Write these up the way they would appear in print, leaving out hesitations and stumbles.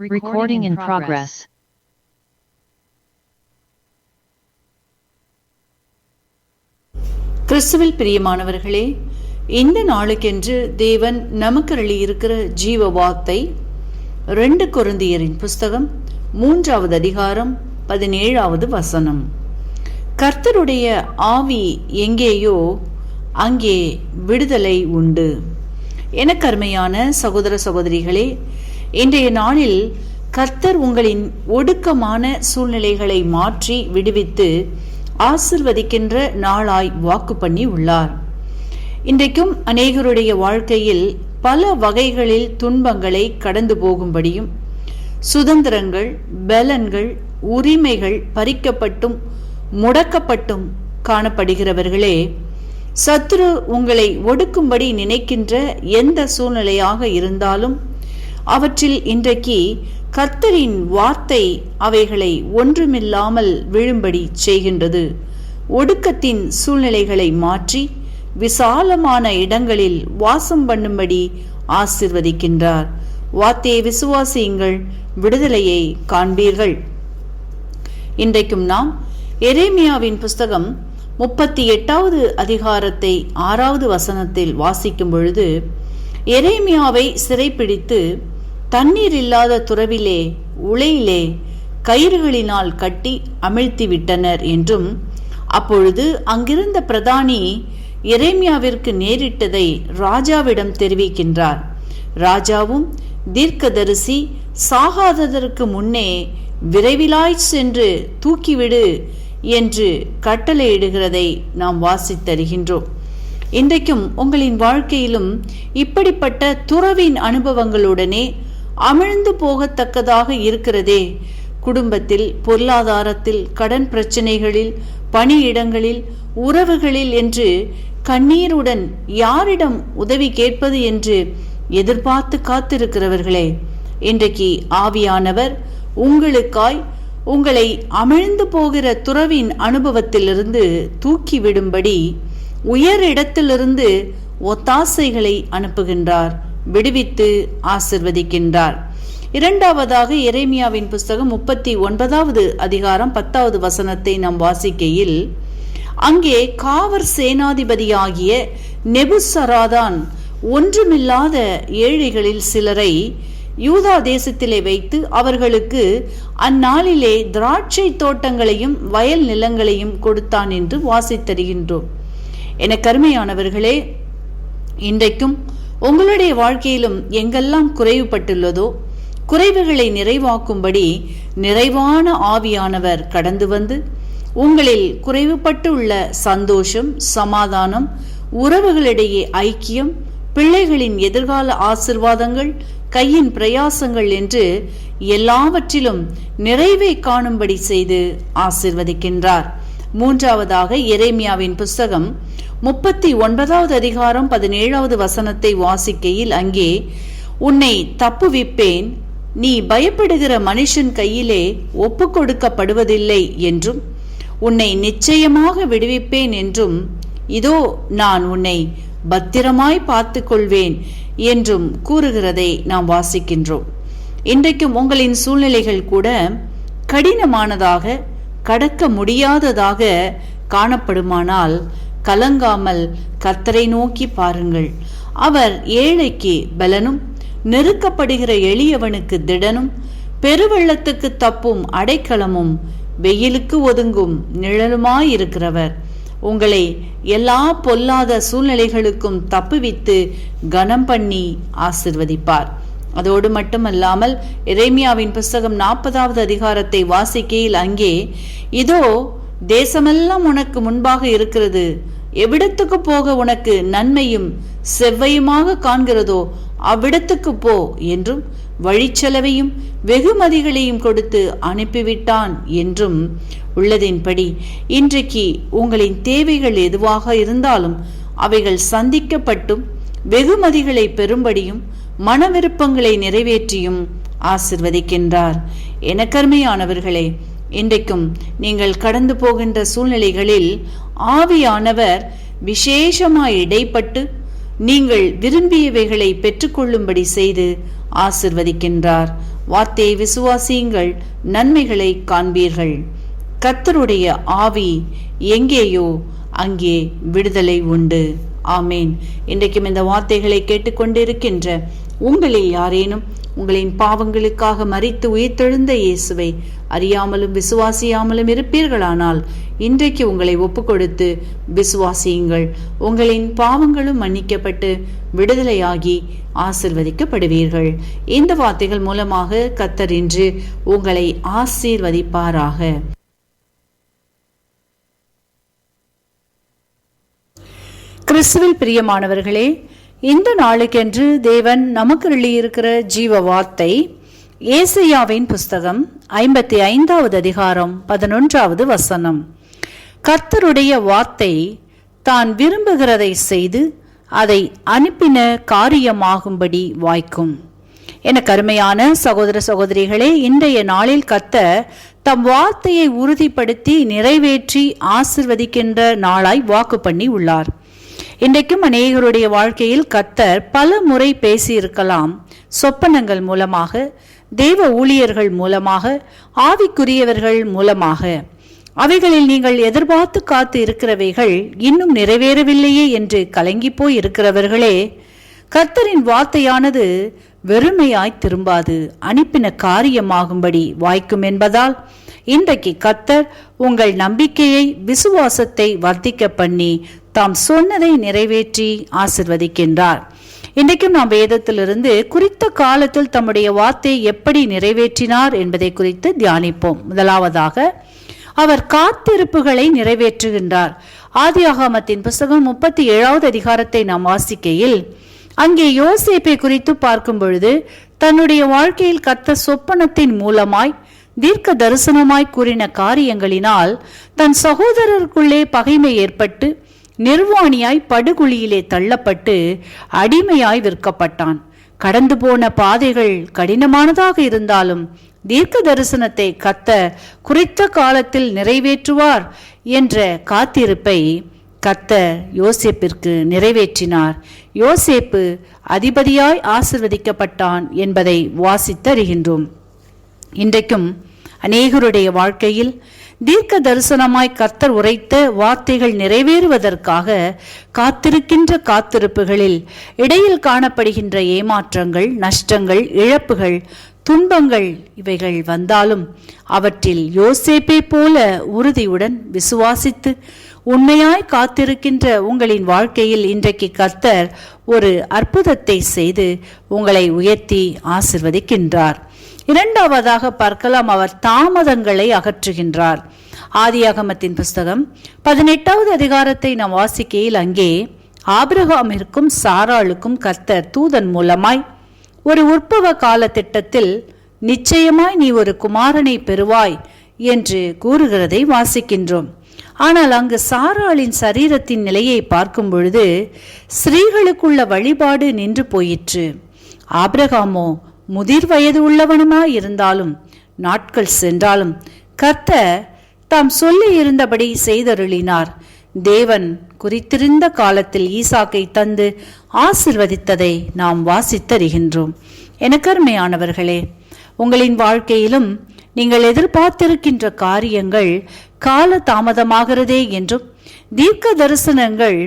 Recording in progress. கிறிஸ்துவில் பிரியமானவர்களே, இந்த நாளுக்கென்று தேவன் நமக்கு அருளியிருக்கிற ஜீவ வார்த்தை 2 கொரிந்தியரின் புஸ்தகம் 3வது அதிகாரம் 17வது வசனம். கர்த்தருடைய ஆவி எங்கேயோ அங்கே விடுதலை உண்டு. எனக்கு அருமையான சகோதர சகோதரிகளே, இன்றைய நாளில் கர்த்தர் உங்களின் ஒடுக்கமான சூழ்நிலைகளை மாற்றி விடுவித்து ஆசிர்வதிக்கின்ற நாளாய் வாக்கு பண்ணி உள்ளார். இன்றைக்கும் அநேகருடைய வாழ்க்கையில் பல வகைகளில் துன்பங்களை கடந்து போகும்படியும் சுதந்திரங்கள், பலன்கள், உரிமைகள் பறிக்கப்பட்டும் முடக்கப்பட்டும் காணப்படுகிறவர்களே, சத்துரு உங்களை ஒடுக்கும்படி நினைக்கின்ற எந்த சூழ்நிலையாக இருந்தாலும் அவற்றில் இன்றைக்கு கர்த்தரின் வார்த்தை அவைகளை ஒன்றுமில்லாமல் விழும்படி செய்கின்றது. ஒடுக்கத்தின் சூழ்நிலைகளை மாற்றி விசாலமான இடங்களில் வாசம் பண்ணும்படி ஆசிர்வதிக்கின்றார். வார்த்தையை விசுவாசியுங்கள், விடுதலையை காண்பீர்கள். இன்றைக்கும் நாம் எரேமியாவின் புஸ்தகம் 38வது அதிகாரத்தை 6வது வசனத்தில் வாசிக்கும் பொழுது, எரேமியாவை சிறைப்பிடித்து தண்ணீர் இல்லாத துறவிலே உளையிலே கயிறுகளினால் கட்டி அமிழ்த்தி விட்டனர் என்றும், அப்பொழுது அங்கிருந்த பிரதானி எரேமியாவிற்கு நேரிட்டதை ராஜாவிடம் தெரிவிக்கின்றார். ராஜாவும் தீர்க்கதரிசி சாகாததற்கு முன்னே விரைவிலாய் சென்று தூக்கிவிடு என்று கட்டளையிடுகிறதை நாம் வாசித்தருகின்றோம். இன்றைக்கும் உங்களின் வாழ்க்கையிலும் இப்படிப்பட்ட துறவின் அனுபவங்களுடனே அமிழ்ந்து போகத்தக்கதாக இருக்கிறதே. குடும்பத்தில், பொருளாதாரத்தில், கடன் பிரச்சனைகளில், பணியிடங்களில், உறவுகளில் என்று கண்ணீருடன் யாரிடம் உதவி கேட்பது என்று எதிர்பார்த்து காத்திருக்கிறவர்களே, இன்றைக்கு ஆவியானவர் உங்களுக்காய் உங்களை அமிழ்ந்து போகிற துறவின் அனுபவத்திலிருந்து தூக்கிவிடும்படி உயர் இடத்திலிருந்து ஒத்தாசைகளை அனுப்புகின்றார், விடுவித்து ஆசிர்வதிக்கின்றார். இரண்டாவதாக எரேமியாவின் புஸ்தகம் 39வது அதிகாரம் 10வது வசனத்தை நாம் வாசிக்கையில், அங்கே காவற் சேனாதிபதியாகிய நெபுசராதான் ஒன்றுமில்லாத ஏழைகளில் சிலரை யூதா தேசத்திலே வைத்து அவர்களுக்கு அந்நாளிலே திராட்சை தோட்டங்களையும் வயல் நிலங்களையும் கொடுத்தான் என்று வாசித்தருகின்றோம். என கருமையானவர்களே, இன்றைக்கும் உங்களுடைய வாழ்க்கையிலும் எங்கெல்லாம் குறைவுபட்டுள்ளதோ குறைவுகளை நிறைவாக்கும்படி நிறைவான ஆவியானவர் கடந்து வந்து உங்களில் குறைவுபட்டு உள்ள சந்தோஷம், சமாதானம், உறவுகளிடையே ஐக்கியம், பிள்ளைகளின் எதிர்கால ஆசிர்வாதங்கள், கையின் பிரயாசங்கள் என்று எல்லாவற்றிலும் நிறைவை காணும்படி செய்து ஆசிர்வதிக்கின்றார். மூன்றாவதாக எரேமியாவின் புஸ்தகம் 39வது அதிகாரம் 17வது வசனத்தை வாசிக்கையில், அங்கே உன்னை தப்புவிப்பேன், நீ பயப்படுகிற மனுஷன் கையிலே ஒப்பு கொடுக்கப்படுவதில்லை என்றும், உன்னை நிச்சயமாக விடுவிப்பேன் என்றும், இதோ நான் உன்னை பத்திரமாய் பார்த்து கொள்வேன் என்றும் கூறுகிறதை நாம் வாசிக்கின்றோம். இன்றைக்கும் உங்களின் சூழ்நிலைகள் கூட கடினமானதாக, கடக்க முடியாததாக காணப்படுமானால் கலங்காமல் கர்த்தரை நோக்கி பாருங்கள். அவர் ஏழைக்கு பலனும், நெருக்கப்படுகிற எளியவனுக்கு திடனும், பெருவெள்ளத்துக்கு தப்பும் அடைக்கலமும், வெயிலுக்கு ஒதுங்கும் நிழலுமாயிருக்கிறவர். உங்களை எல்லா பொல்லாத சூழ்நிலைகளுக்கும் தப்புவித்து கனம் பண்ணி ஆசிர்வதிப்பார். அதோடு மட்டுமல்லாமல் எரேமியாவின் புஸ்தகம் 40வது அதிகாரத்தை வாசிக்கையில், அங்கே இதோ தேசமெல்லாம் உனக்கு முன்பாக இருக்கிறது, எவ்விடத்துக்கு போக உனக்கு நன்மையும் செவ்வையுமாக காண்கிறதோ அவ்விடத்துக்கு போ என்றும், வழிச்செலவையும் வெகுமதிகளையும் கொடுத்து அனுப்பிவிட்டான் என்றும் உள்ளதின்படி இன்றைக்கு உங்களின் தேவைகள் எதுவாக இருந்தாலும் அவைகள் சந்திக்கப்பட்டும் வெகுமதிகளை பெறும்படியும் மன விருப்பங்களை நிறைவேற்றியும் ஆசிர்வதிக்கின்றார். எனக்கருமையானவர்களே, இன்றைக்கும் நீங்கள் கடந்து போகின்ற சூழ்நிலைகளில் ஆவியானவர் விசேஷமாய் இடைப்பட்டு நீங்கள் விரும்பியவைகளை பெற்றுக்கொள்ளும்படி செய்து ஆசிர்வதிக்கின்றார். வார்த்தையை விசுவாசியுங்கள், நன்மைகளை காண்பீர்கள். கர்த்தருடைய ஆவி எங்கேயோ அங்கே விடுதலை உண்டு. ஆமேன். இன்றைக்கும் இந்த வார்த்தைகளை கேட்டுக்கொண்டிருக்கின்ற உங்களில் யாரேனும் உங்களின் பாவங்களுக்காக மரித்து உயிர்த்தெழுந்த இயேசுவை அறியாமலும் விசுவாசியாமலும் இருப்பீர்களானால் இன்றைக்கு உங்களை ஒப்பு கொடுத்து விசுவாசியுங்கள். உங்களின் பாவங்களும் மன்னிக்கப்பட்டு விடுதலையாகி ஆசிர்வதிக்கப்படுவீர்கள். இந்த வார்த்தைகள் மூலமாக கர்த்தர் இன்று உங்களை ஆசீர்வதிப்பாராக. கிறிஸ்துவில் பிரியமானவர்களே, இந்த நாளுக்கென்று தேவன் நமக்கு எழுதியிருக்கிற ஜீவ வார்த்தை ஏசாயாவின் புஸ்தகம் 55வது அதிகாரம் 11வது வசனம். கர்த்தருடைய வார்த்தை தான் விரும்புகிறதை செய்து அதை அனுப்பின காரியமாகும்படி வாய்க்கும். என கருமையான சகோதர சகோதரிகளே, இன்றைய நாளில் கர்த்தர் தம் வார்த்தையை உறுதிப்படுத்தி நிறைவேற்றி ஆசிர்வதிக்கின்ற நாளாய் வாக்கு பண்ணி உள்ளார். இன்றைக்கும் அநேகருடைய வாழ்க்கையில் கர்த்தர் பல முறை பேசியிருக்கலாம். சொப்பனங்கள் மூலமாக, தேவ ஊழியர்கள் மூலமாக, ஆவிக்குரியவர்கள் மூலமாக. அவைகளில் நீங்கள் எதிர்பார்த்து காத்து இருக்கிறவைகள் இன்னும் நிறைவேறவில்லையே என்று கலங்கி போய் இருக்கிறவர்களே, கர்த்தரின் வார்த்தையானது வெறுமையாய் திரும்பாது, அனுப்பின காரியமாகும்படி வாய்க்கும் என்பதால் இன்றைக்கு கர்த்தர் உங்கள் நம்பிக்கையை, விசுவாசத்தை வர்த்திக்க பண்ணி தாம் சொன்னதை நிறைவேற்றி ஆசிர்வதிக்கின்றார். இன்றைக்கும் நாம் வேதத்திலிருந்து குறித்த காலத்தில் தம்முடைய வார்த்தையை எப்படி நிறைவேற்றினார் என்பதை குறித்து தியானிப்போம். முதலாவதாக அவர் காத்திருப்புகளை நிறைவேற்றுகின்றார். ஆதியாகமத்தின் புஸ்தகம் 37வது அதிகாரத்தை நாம் வாசிக்கையில் அங்கே யோசேப்பை குறித்து பார்க்கும் பொழுது தன்னுடைய வாழ்க்கையில் கர்த்தர் சொப்பனத்தின் மூலமாய் தீர்க்க தரிசனமாய் கூறின காரியங்களினால் தன் சகோதரருக்குள்ளே பகைமை ஏற்பட்டு நிர்வாணியாய் படுகுழியிலே தள்ளப்பட்டு அடிமையாய் விற்கப்பட்டான். கடந்து போன பாதைகள் கடினமானதாக இருந்தாலும் தீர்க்க தரிசனத்தை கர்த்தர் குறித்த காலத்தில் நிறைவேற்றுவார் என்ற காத்திருப்பை கர்த்தர் யோசேப்பிற்கு நிறைவேற்றினார். யோசேப்பு அதிபதியாய் ஆசிர்வதிக்கப்பட்டான் என்பதை வாசித்தறிகின்றோம். இன்றைக்கும் அநேகருடைய வாழ்க்கையில் தீர்க்க தரிசனமாய் கர்த்தர் உரைத்த வார்த்தைகள் நிறைவேறுவதற்காக காத்திருக்கின்ற காத்திருப்புகளில் இடையில் காணப்படுகின்ற ஏமாற்றங்கள், நஷ்டங்கள், இழப்புகள், துன்பங்கள் இவைகள் வந்தாலும் அவற்றில் யோசேப்பை போல உறுதியுடன் விசுவாசித்து உண்மையாய் காத்திருக்கின்ற உங்களின் வாழ்க்கையில் இன்றைக்கு கர்த்தர் ஒரு அற்புதத்தை செய்து உங்களை உயர்த்தி ஆசிர்வதிக்கின்றார். இரண்டாவதாக பார்க்கலாம், அவர் தாமதங்களை அகற்றுகின்றார். ஆதியாகமத்தின் புஸ்தகம் 18வது அதிகாரத்தை நாம் வாசிக்கையில் அங்கே ஆபிரகாமிற்கும் சாராளுக்கும் கர்த்தர் தூதன் மூலமாய் ஒரு உற்பவ கால திட்டத்தில் நிச்சயமாய் நீ ஒரு குமாரனை பெறுவாய் என்று கூறுகிறதை வாசிக்கின்றோம். ஆனால் அங்கு சாராளின் சரீரத்தின் நிலையை பார்க்கும் பொழுது ஸ்திரீகளுக்குள்ள வழிபாடு நின்று போயிற்று. ஆபிரகாமோ முதிர் வயது உள்ளவனுமாய் இருந்தாலும் நாட்கள் சென்றாலும் கர்த்தர் தாம் சொல்லி இருந்தபடி செய்தருளினார். தேவன் குறித்திருந்த காலத்தில் ஈசாக்கை தந்து ஆசிர்வதித்ததை நாம் வாசித்தறிகின்றோம். எனக்கருமையானவர்களே, உங்களின் வாழ்க்கையிலும் நீங்கள் எதிர்பார்த்திருக்கின்ற காரியங்கள் கால தாமதமாகிறதே என்றும், தீர்க்க தரிசனங்கள்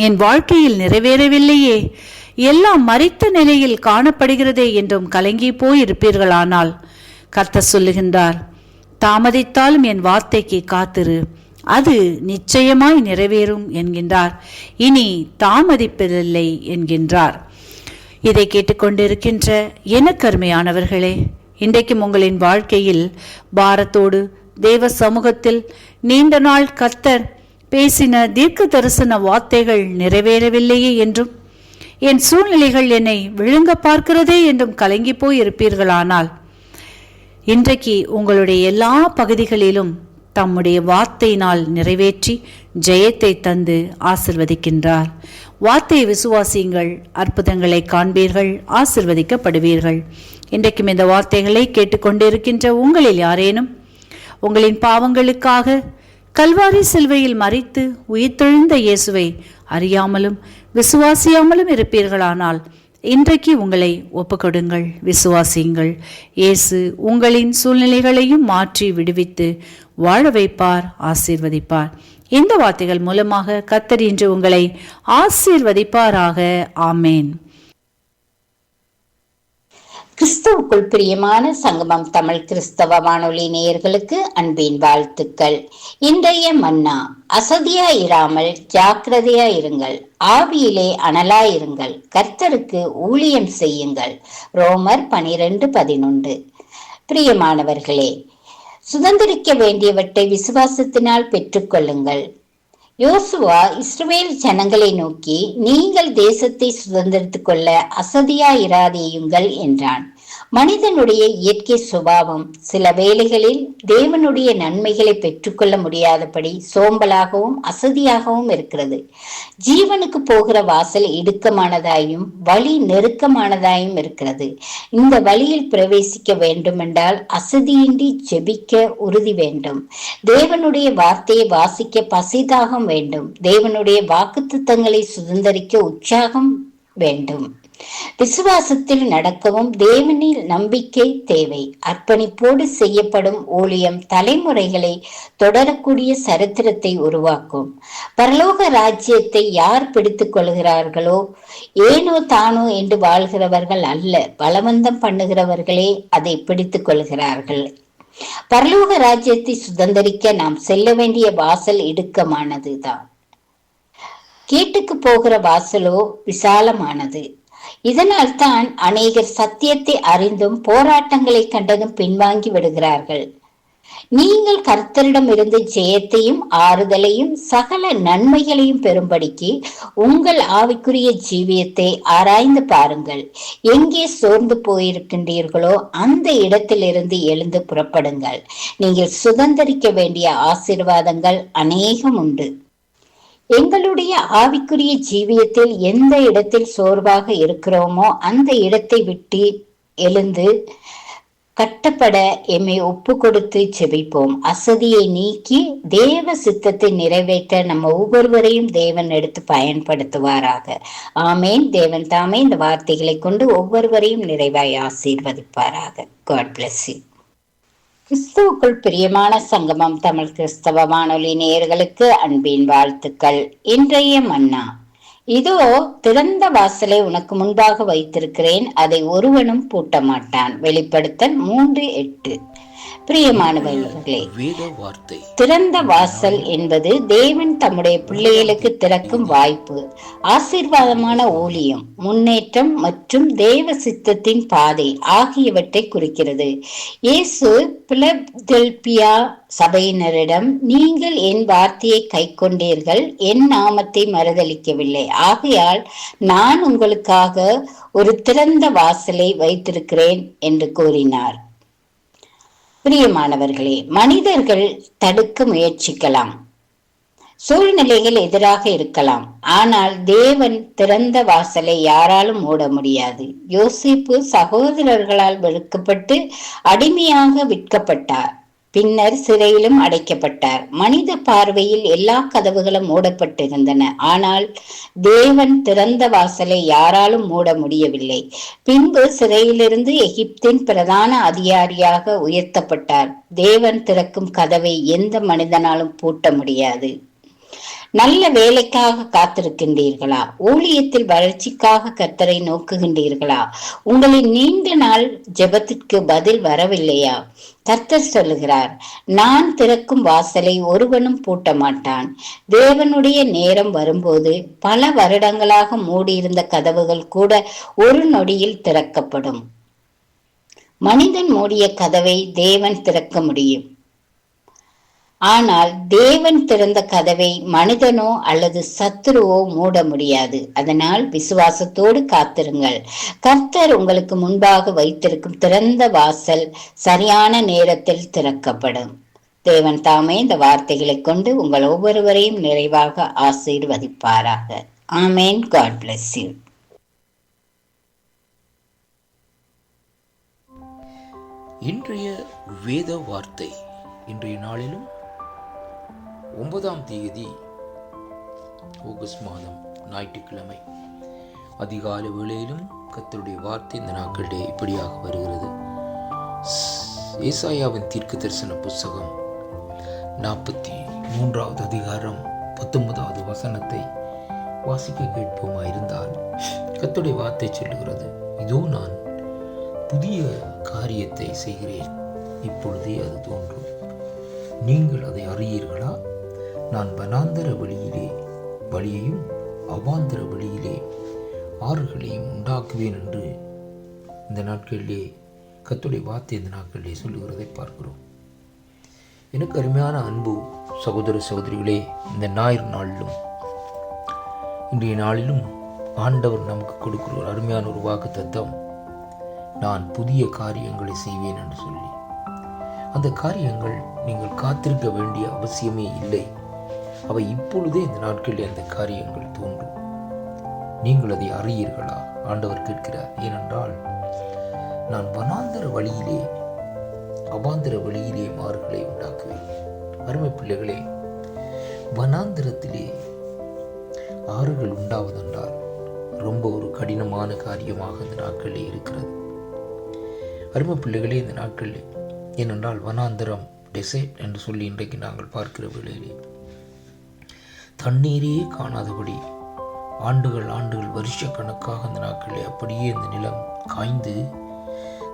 என் வாழ்க்கையில் நிறைவேறவில்லையே, எல்லாம் மரித்த நிலையில் காணப்படுகிறதே என்றும் கலங்கி போயிருப்பீர்களானால் கர்த்தர் சொல்லுகின்றார், தாமதித்தாலும் என் வார்த்தைக்கு காத்திரு, அது நிச்சயமாய் நிறைவேறும் என்கின்றார். இனி தாமதிப்பதில்லை என்கின்றார். இதை கேட்டுக்கொண்டிருக்கின்ற எனக்கருமையானவர்களே, இன்றைக்கும் உங்களின் வாழ்க்கையில் பாரத்தோடு தேவ சமூகத்தில் நீண்ட நாள் கர்த்தர் பேசின தீர்க்க தரிசன வார்த்தைகள் நிறைவேறவில்லையே என்றும், என் சூழ்நிலைகள் என்னை விழுங்க பார்க்கிறதே என்றும் கலங்கி போய் இருப்பீர்களானால் இன்றைக்கு உங்களுடைய எல்லா பகுதிகளிலும் தம்முடைய வார்த்தையினால் நிறைவேற்றி ஜெயத்தை தந்து ஆசிர்வதிக்கின்றார். வார்த்தையை விசுவாசியுங்கள், அற்புதங்களை காண்பீர்கள், ஆசிர்வதிக்கப்படுவீர்கள். இன்றைக்கும் இந்த வார்த்தைகளை கேட்டுக்கொண்டிருக்கின்ற உங்களில் யாரேனும் உங்களின் பாவங்களுக்காக கல்வாரி சிலுவையில் மரித்து உயிர்த்தெழுந்த இயேசுவை அறியாமலும் விசுவாசியாமலும் இருப்பீர்களானால் இன்றைக்கு உங்களை ஒப்புக்கொடுங்கள், விசுவாசியுங்கள். இயேசு உங்களின் சூழ்நிலைகளையும் மாற்றி விடுவித்து வாழ வைப்பார், ஆசீர்வதிப்பார். இந்த வார்த்தைகள் மூலமாக கர்த்தர் இன்று உங்களை ஆசீர்வதிப்பாராக. ஆமேன். கிறிஸ்துவுக்குள் பிரியமான சங்கமம் தமிழ் கிறிஸ்தவ வானொலி நேயர்களுக்கு அன்பின் வாழ்த்துக்கள். இன்றைய மன்னா: அசதியாயிராமல் ஜாக்கிரதையாயிருங்கள், ஆவியிலே அனலாயிருங்கள், கர்த்தருக்கு ஊழியம் செய்யுங்கள். ரோமர் 12:11. பிரியமானவர்களே, சுதந்திரிக்க வேண்டியவற்றை விசுவாசத்தினால் பெற்றுக்கொள்ளுங்கள். யோசுவா இஸ்ரவேல் ஜனங்களை நோக்கி, நீங்கள் தேசத்தை சுதந்திரித்துக் கொள்ள அசதியாயிராதேயுங்கள் என்றான். மனிதனுடைய இயற்கை சுபாவம் சில வேளைகளில் தேவனுடைய நன்மைகளை பெற்றுக்கொள்ள முடியாதபடி சோம்பலாகவும் அசதியாகவும் இருக்கிறது. ஜீவனுக்கு போகிற வாசல் இடுக்கமானதாயும் வழி நெருக்கமானதாயும் இருக்கிறது. இந்த வழியில் பிரவேசிக்க வேண்டுமென்றால் அசதியின்றி ஜெபிக்க உறுதி வேண்டும். தேவனுடைய வார்த்தையை வாசிக்க பசிதாகம் வேண்டும். தேவனுடைய வாக்குத்தத்தங்களை சுதந்திரிக்க உற்சாகம் வேண்டும். விசுவாசத்தில் நடக்கவும் தேவனில் நம்பிக்கை தேவை. அர்ப்பணிப்போடு செய்யப்படும் ஊழியம் தலைமுறைகளை தொடரக்கூடிய சரித்திரத்தை உருவாக்கும். பரலோக ராஜ்யத்தை யார் பிடித்துக் கொள்கிறார்களோ, ஏனோ தானோ என்று வாழ்கிறவர்கள் அல்ல, பலவந்தம் பண்ணுகிறவர்களே அதை பிடித்துக் கொள்கிறார்கள். பரலோக ராஜ்யத்தை சுதந்திரிக்க நாம் செல்ல வேண்டிய வாசல் இடுக்கமானதுதான். கேட்டுக்கு போகிற வாசலோ விசாலமானது. இதனால் தான் அநேகர் சத்தியத்தை அறிந்தும் போராட்டங்களை கண்டதும் பின்வாங்கி விடுகிறார்கள். நீங்கள் கர்த்தரிடம் இருந்து ஜெயத்தையும் ஆறுதலையும் சகல நன்மைகளையும் பெறும்படிக்கு உங்கள் ஆவிக்குரிய ஜீவியத்தை ஆராய்ந்து பாருங்கள். எங்கே சோர்ந்து போயிருக்கின்றீர்களோ அந்த இடத்திலிருந்து எழுந்து புறப்படுங்கள். நீங்கள் சுதந்திரிக்க வேண்டிய ஆசீர்வாதங்கள் அநேகம் உண்டு. எங்களுடைய ஆவிக்குரிய ஜீவியத்தில் எந்த இடத்தில் சோர்வாக இருக்கிறோமோ அந்த இடத்தை விட்டு எழுந்து கட்டப்பட எம்மை ஒப்பு கொடுத்து செபிப்போம். அசதியை நீக்கி தேவ சித்தத்தை நிறைவேற்ற நம்ம ஒவ்வொருவரையும் தேவன் எடுத்து பயன்படுத்துவாராக. ஆமேன். தேவன் தாமே இந்த வார்த்தைகளை கொண்டு ஒவ்வொருவரையும் நிறைவாய் ஆசீர்வதிப்பாராக. God bless you. கிறிஸ்துவுக்குள் பிரியமான சங்கமம் தமிழ் கிறிஸ்தவ வானொலி நேயர்களுக்கு அன்பின் வாழ்த்துக்கள். இன்றைய மன்னா: இதோ திறந்த வாசலை உனக்கு முன்பாக வைத்திருக்கிறேன், அதை ஒருவனும் பூட்ட மாட்டான். வெளிப்படுத்தல் 3:8. பிரியமானவர்களே, திறந்த வாசல் என்பது தேவன் தம்முடைய பிள்ளைகளுக்கு திறக்கும் வாய்ப்பு, ஆசீர்வாதமான ஊழியம், முன்னேற்றம் மற்றும் தேவ சித்தத்தின் பாதை ஆகியவற்றை குறிக்கிறது. இயேசு பிலதெல்பியா சபையினரிடம், நீங்கள் என் வார்த்தையை கை கொண்டீர்கள், என் நாமத்தை மறுதலிக்கவில்லை, ஆகையால் நான் உங்களுக்காக ஒரு திறந்த வாசலை வைத்திருக்கிறேன் என்று கூறினார். பிரியமானவர்களே, மனிதர்கள் தடுக்க முயற்சிக்கலாம், சூழ்நிலைகள் எதிராக இருக்கலாம், ஆனால் தேவன் திறந்த வாசலை யாராலும் மூட முடியாது. யோசேப்பு சகோதரர்களால் வெறுக்கப்பட்டு அடிமையாக விற்கப்பட்டார். பின்னர் சிறையிலும் அடைக்கப்பட்டார். மனித பார்வையில் எல்லா கதவுகளும் மூடப்பட்டிருந்தன. ஆனால் தேவன் திறந்த வாசலை யாராலும் மூட முடியவில்லை. பின்பு சிறையிலிருந்து எகிப்தின் பிரதான அதிகாரியாக உயர்த்தப்பட்டார். தேவன் திறக்கும் கதவை எந்த மனிதனாலும் பூட்ட முடியாது. நல்ல வேலைக்காக காத்திருக்கின்றீர்களா? ஊழியத்தில் வளர்ச்சிக்காக கர்த்தரை நோக்குகின்றீர்களா? உங்களின் நீண்ட நாள் ஜெபத்திற்கு பதில் வரவில்லையா? கர்த்தர் சொல்லுகிறார், நான் திறக்கும் வாசலை ஒருவனும் பூட்ட மாட்டான். தேவனுடைய நேரம் வரும்போது பல வருடங்களாக மூடியிருந்த கதவுகள் கூட ஒரு நொடியில் திறக்கப்படும். மனிதன் மூடிய கதவை தேவன் திறக்க முடியும். ஆனால் தேவன் திறந்த கதவை மனிதனோ அல்லது சத்துருவோ மூட முடியாது. அதனால் விசுவாசத்தோடு காத்திருங்கள். கர்த்தர் உங்களுக்கு முன்பாக வைத்திருக்கும் திறந்த வாசல் சரியான நேரத்தில் திறக்கப்படும். தேவன் தாமே இந்த வார்த்தைகளை கொண்டு உங்கள் ஒவ்வொருவரையும் நிறைவாக ஆசீர்வதிப்பாராக. ஆமேன். God bless you. இன்றைய வேத வார்த்தை. இன்றைய நாளிலும் 9ஆம் தேதி ஆகஸ்ட் மாதம் ஞாயிற்றுக்கிழமை அதிகாலை வேளையிலும் கர்த்தருடைய வார்த்தை இந்த நாட்களிலே இப்படியாக வருகிறது. ஏசாயாவின் தீர்க்க தரிசன புஸ்தகம் 43வது அதிகாரம் 19வது வசனத்தை வாசிக்க கேட்போமா இருந்தால், கர்த்தருடைய வார்த்தை சொல்லுகிறது, இதோ நான் புதிய காரியத்தை செய்கிறேன், இப்பொழுதே அது தோன்றும், நீங்கள் அதை அறியீர்களா? நான் வனாந்தர வழியையும் அவாந்தர வழியிலே ஆறுகளையும் உண்டாக்குவேன் என்று இந்த நாட்களிலே கர்த்தருடைய வார்த்தை இந்த நாட்களிலே சொல்லுகிறதை பார்க்கிறோம். எனக்கு அருமையான அன்பு சகோதர சகோதரிகளே, இந்த ஞாயிறு நாளிலும் இன்றைய நாளிலும் ஆண்டவர் நமக்கு கொடுக்கிற ஒரு அருமையான ஒரு வாக்கு தத்தம், நான் புதிய காரியங்களை செய்வேன் என்று சொல்லி. அந்த காரியங்கள் நீங்கள் காத்திருக்க வேண்டிய அவசியமே இல்லை. அவை இப்பொழுதே இந்த நாட்களில் அந்த காரியங்கள் தோன்றும். நீங்கள் அதை அறியீர்களா? ஆண்டவர் கேட்கிறார். ஏனென்றால் நான் வனாந்தர வழியிலே அவாந்தர வழியிலே மாறுகளை உண்டாக்குவேன். அருமை பிள்ளைகளே, வனாந்திரத்திலே ஆறுகள் உண்டாவதென்றால் ரொம்ப ஒரு கடினமான காரியமாக இந்த நாட்களில் இருக்கிறது. அருமை பிள்ளைகளே, இந்த நாட்களில் ஏனென்றால் வனாந்திரம் டெசர்ட் என்று சொல்லி இன்றைக்கு நாங்கள் பார்க்கிற வேளையிலே தண்ணீரே காணாதபடி ஆண்டுகள் வருஷ கணக்காக இந்த நாட்களில் அப்படியே இந்த நிலம் காய்ந்து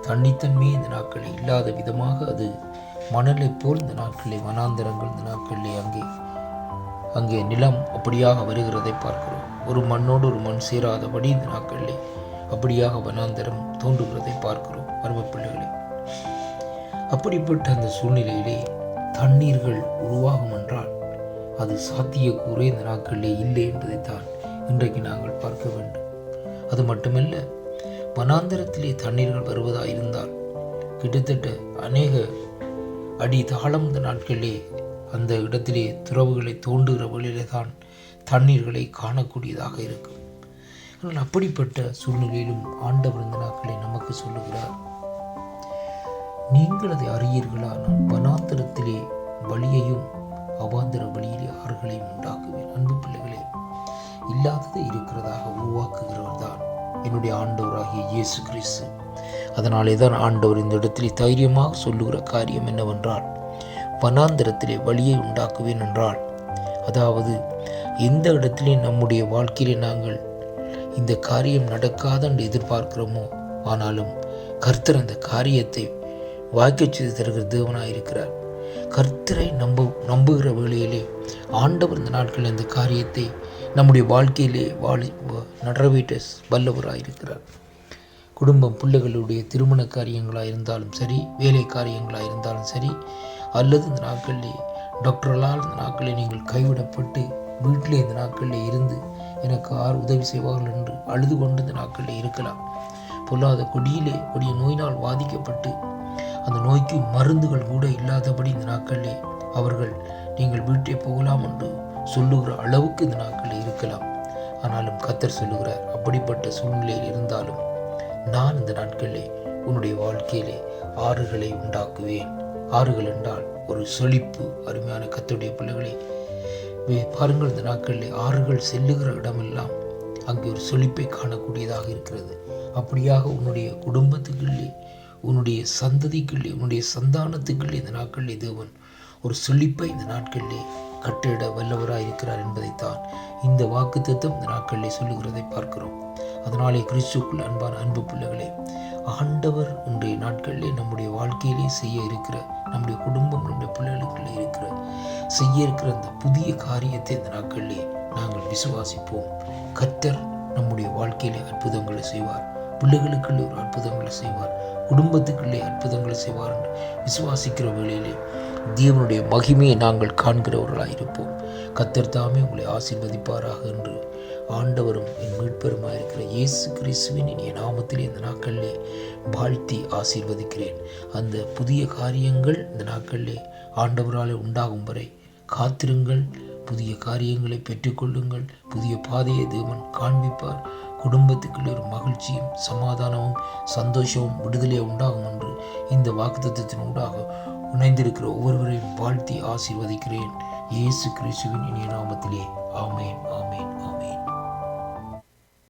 தண்ணித்தன்மையே இந்த நாட்களில் இல்லாத விதமாக அது மணலை போல் இந்த நாட்களில் வனாந்தரங்கள் இந்த நாட்களில் அங்கே நிலம் அப்படியாக வருகிறதை பார்க்கிறோம். ஒரு மண்ணோடு ஒரு மண் சேராதபடி இந்த நாட்களில் அப்படியாக வனாந்தரம் தோன்றுகிறதை பார்க்கிறோம். அருமை பிள்ளைகளே, அப்படிப்பட்ட அந்த சூழ்நிலையிலே தண்ணீர்கள் உருவாகும் என்றால் அது சாத்தியக்கூறே இந்த நாட்களிலே இல்லை என்பதைத்தான் இன்றைக்கு நாங்கள் பார்க்க வேண்டும். அது மட்டுமல்ல, வனாந்தரத்திலே தண்ணீர்கள் வருவதாயிருந்தால் கிட்டத்தட்ட அநேக அடி தாளம் இந்த நாட்களிலே அந்த இடத்திலே துறவுகளை தோண்டுகிற வழியிலே தான் தண்ணீர்களை காணக்கூடியதாக இருக்கும். ஆனால் அப்படிப்பட்ட சூழ்நிலையிலும் ஆண்டவர் இந்த நாட்களை நமக்கு சொல்லுகிறார், நீங்கள் அதை அறியீர்களா? நான் வனாந்தரத்திலே வழியையும் அவாந்தர வழியிலே ஆறுகளையும் உண்டாக்குவேன். அன்பு பிள்ளைகளே, இல்லாததை இருக்கிறதாக உருவாக்குகிறவர் தான் என்னுடைய ஆண்டவராகிய இயேசு கிறிஸ்து. அதனாலே தான் ஆண்டவர் இந்த இடத்திலே தைரியமாக சொல்லுகிற காரியம் என்னவென்றால், வனாந்தரத்திலே வழியை உண்டாக்குவேன் என்றால், அதாவது எந்த இடத்திலே நம்முடைய வாழ்க்கையிலே நாங்கள் இந்த காரியம் நடக்காத என்று எதிர்பார்க்கிறோமோ, ஆனாலும் கர்த்தர் அந்த காரியத்தை வாய்க்கச் செய்து தருகிற தேவனாயிருக்கிறார். கர்த்தரை நம்புகிற வேளையிலே ஆண்டவர் இந்த நாட்களில் அந்த காரியத்தை நம்முடைய வாழ்க்கையிலே நிறைவேற்ற வல்லவராயிருக்கிறார். குடும்பம், பிள்ளைகளுடைய திருமண காரியங்களாக இருந்தாலும் சரி, வேலை காரியங்களாக இருந்தாலும் சரி, அல்லது இந்த நாட்களிலே டாக்டர்களால் இந்த நாட்களில் நீங்கள் கைவிடப்பட்டு வீட்டிலே இந்த நாட்களில் இருந்து எனக்கு யார் உதவி செய்வார்கள் என்று அழுது கொண்டு இந்த நாட்களில் இருக்கலாம். பொல்லாத கொடிய நோயினால் பாதிக்கப்பட்டு அந்த நோய்க்கு மருந்துகள் கூட இல்லாதபடி இந்த நாட்களிலே அவர்கள் நீங்கள் வீட்டை போகலாம் என்று சொல்லுகிற அளவுக்கு இந்த நாட்களில் இருக்கலாம். ஆனாலும் கர்த்தர் சொல்லுகிறார், அப்படிப்பட்ட சூழ்நிலையில் இருந்தாலும் நான் இந்த நாட்களிலே உன்னுடைய வாழ்க்கையிலே ஆறுகளை உண்டாக்குவேன். ஆறுகள் என்றால் ஒரு செழிப்பு. அருமையான கர்த்தருடைய பிள்ளைகளே, பாருங்கள், இந்த நாட்களிலே ஆறுகள் செல்லுகிற இடமெல்லாம் அங்கே ஒரு செழிப்பை காணக்கூடியதாக இருக்கிறது. அப்படியாக உன்னுடைய குடும்பத்துக்குள்ளே, உன்னுடைய சந்ததிக்குள்ளே, உன்னுடைய சந்தானத்துக்குள்ளே இந்த நாட்களிலே தேவன் ஒரு செழிப்பை இந்த நாட்களிலே கட்டிட வல்லவராக இருக்கிறார் என்பதைத்தான் இந்த வாக்குத்தத்தம் இந்த நாட்களிலே சொல்லுகிறதை பார்க்கிறோம். அதனாலே கிறிஸ்துக்குள் அன்பான அன்பு பிள்ளைகளே, ஆண்டவர் இன்றைய நாட்களிலே நம்முடைய வாழ்க்கையிலே செய்ய இருக்கிற, நம்முடைய குடும்பம், நம்முடைய பிள்ளைகளுக்குள்ளே செய்ய இருக்கிற அந்த புதிய காரியத்தை இந்த நாட்களிலே நாங்கள் விசுவாசிப்போம். கர்த்தர் நம்முடைய வாழ்க்கையிலே அற்புதங்களை செய்வார். பிள்ளைகளுக்குள்ளே ஒரு அற்புதங்களை செய்வார். குடும்பத்துக்குள்ளே அற்புதங்களை செய்வார் என்று விசுவாசிக்கிற வேளையிலே தேவனுடைய மகிமையை நாங்கள் காண்கிறவர்களாக இருப்போம். கர்த்தர் தாமே உங்களை ஆசீர்வதிப்பாராக என்று ஆண்டவரும் என் மீட்பெருமாயிருக்கிற இயேசு கிறிஸ்துவின் இனிய நாமத்திலே இந்த நாட்களிலே வாழ்த்தி ஆசீர்வதிக்கிறேன். அந்த புதிய காரியங்கள் இந்த நாட்களிலே ஆண்டவராலே உண்டாகும் வரை காத்திருங்கள். புதிய காரியங்களை பெற்றுக்கொள்ளுங்கள். புதிய பாதையை தேவன் காண்பிப்பார். குடும்பத்துக்குள்ளே ஒரு மகிழ்ச்சியும் சமாதானமும் சந்தோஷமும் விடுதலை உண்டாகும் என்று இந்த வாக்குத்தத்தத்தின் ஊடாக இணைந்திருக்கிற ஒவ்வொருவரையும் வாழ்த்தி ஆசீர்வதிக்கிறேன். இயேசு கிறிஸ்துவின் இனிய நாமத்திலே ஆமேன், ஆமேன்.